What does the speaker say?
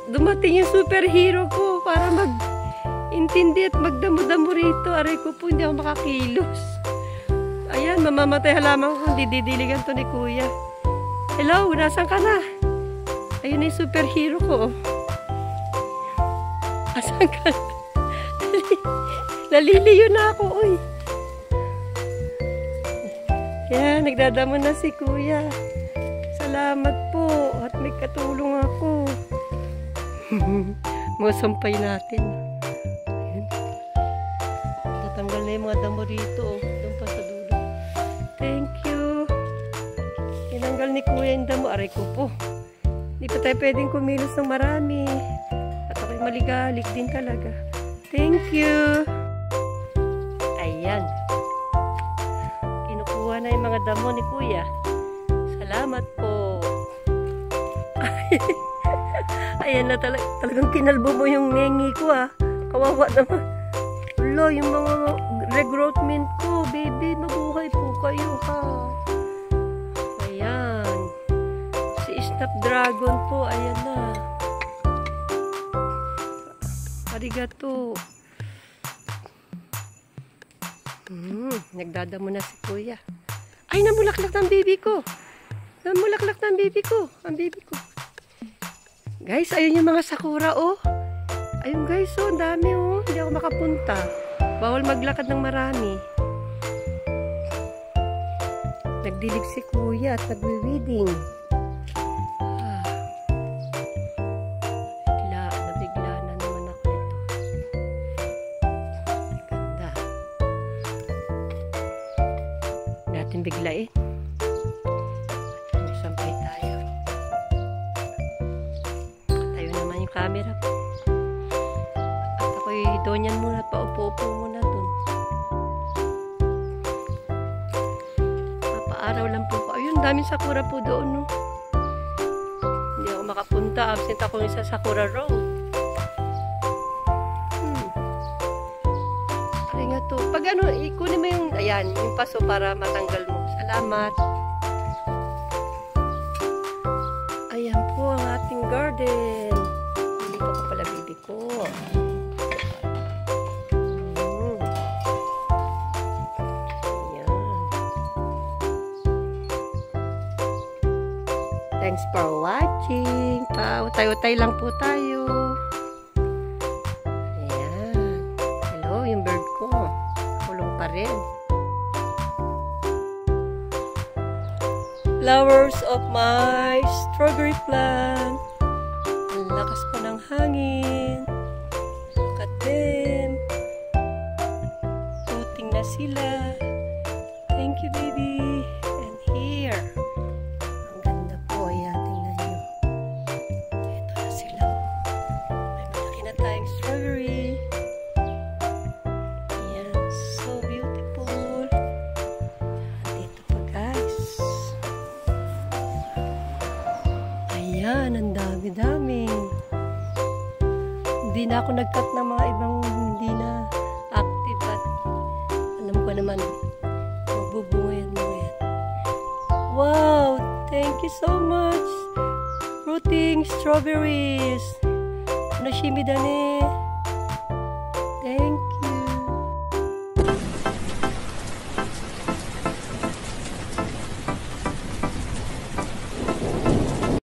Dumating yung superhero ko para mag-intindi at magdamo-damo rito. Aray ko po, hindi ako makakilos. Ayan, mamamatay halaman ko kung dididiligan to ni Kuya. Hello, nasan ka na? Ayun na yung superhero ko. Asan ka? Naliliyo na ako, uy. Yan, nagdadamo na si Kuya. Salamat po. At may katulong ako. Mga sampay natin. Ayan. Tatanggal na yung mga damo rito. Doon pa sa dulo. Thank you. Tinanggal ni Kuya yung damo. Aray ko po. Hindi pa tayo pwedeng kumilos ng marami. At ako'y maligalig din talaga. Thank you. Ayan. Kinukuha na yung mga damo ni Kuya. Salamat po. Ayan na talagang kinalbo mo yung nengi ko ah. Kawawa naman. Ulo, yung mga regrowth mint ko. Baby, mabuhay po kayo ha. Ayan. Si Snapdragon po. Ayan na. Arigato. Nagdadamo na si Kuya. Ay, namulaklak ng baby ko. Namulaklak ng baby ko. Ang baby ko. Guys, ayun yung mga sakura, oh. Ayun guys, oh. Ang dami, oh. Hindi ako makapunta. Bawal maglakad ng marami. Nagdilig si Kuya at nagwi-weeding. Nabigla na naman ako ito. Ganda. Natin biglain. Sampay tayo. Tayo naman yung camera po. At ako'y donyan muna. Paupo-upo muna dun. Papaaraw lang po ko. Ayun, daming sakura po doon, no? Hindi ako makapunta. Absent ako sa Sakura Road. Ay nga to. Pag ano, ikunin mo yung, ayan, yung paso para matanggal mo. Salamat. Ayan po ang ating garden. Hindi pa ko pala bibi ko. Ayan. Thanks for watching. Tayo-tayo lang po tayo. Ayan. Hello, yung bird ko. Kulong pa rin. Flowers of my strawberry plant. Ang lakas pa ng hangin. Look at them. Puting na sila. Thank you, baby. And here. Ang ganda po. Ayan, tingnan nyo. Ito na sila. May malaki na tayong strawberry. Ayan, so beautiful. Dito pa, guys. Ayan, ang dami-dami. Hindi na ako nag-cut ng mga ibang hindi na active at alam ko naman magbubunga yan mga yan. Wow! Thank you so much! Fruiting strawberries! Nashimi da ne!